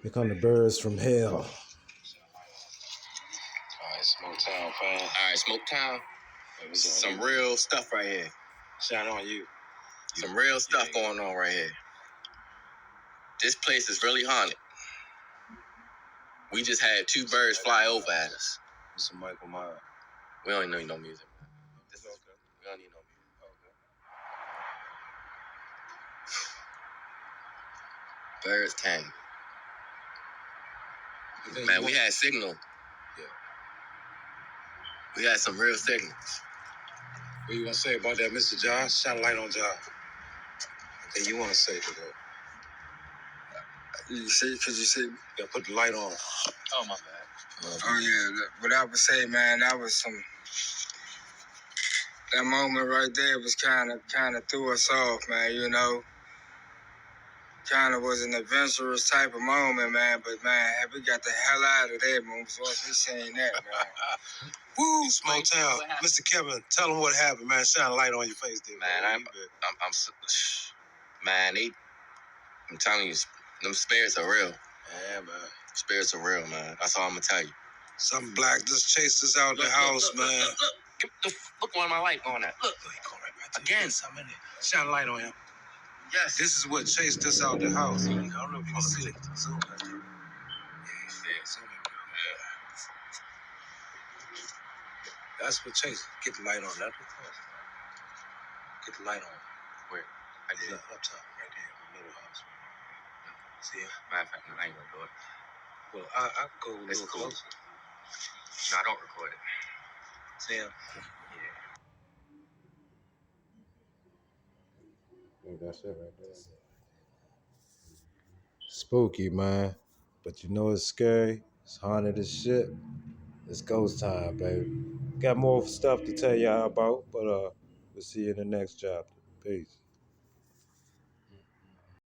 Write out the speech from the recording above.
Here come the birds from hell. All right, Smoke Town, fam. All right, Smoke Town. Some real stuff right here. Shout on you. Some real stuff going on right here. This place is really haunted. We just had two birds fly over at us. Mr. Michael Myers. We don't need no music. We don't need no music. Birds came. Man, we had signal. Yeah. We had some real signals. What you want to say about that, Mr. Josh? Shine a light on Josh. What you want to say to that? You see, could you see? Yeah, put the light on. Oh, my bad. Oh yeah, what I would say, man, that was that moment right there was kind of threw us off, man. You know, kind of was an adventurous type of moment, man. But man, we got the hell out of there, man. Once we seen that, man. Woo, Smoke Town. Mr. Kevin, tell them what happened, man. Shine a light on your face there. Man, man, I'm telling you, them spirits are real. Yeah, man. Spirits are real, man. That's all I'm gonna tell you. Something black just chased us out the house, man. Look where my light going at. Look. Again. Shine a light on him. Yes. This is what chased us out the house. I don't know if you can see it. Zoom in. Yeah, zoom in. That's what chased. Get the light on. That's what caused it. Get the light on. Where? Up top, right there in the middle house. See it? Matter of fact, I ain't gonna do it. Well, I can go a little cool. closer. No, I don't record it. See him? I think that's it right there. Spooky, man. But you know it's scary. It's haunted as shit. It's ghost time, baby. Got more stuff to tell y'all about, but we'll see you in the next chapter. Peace.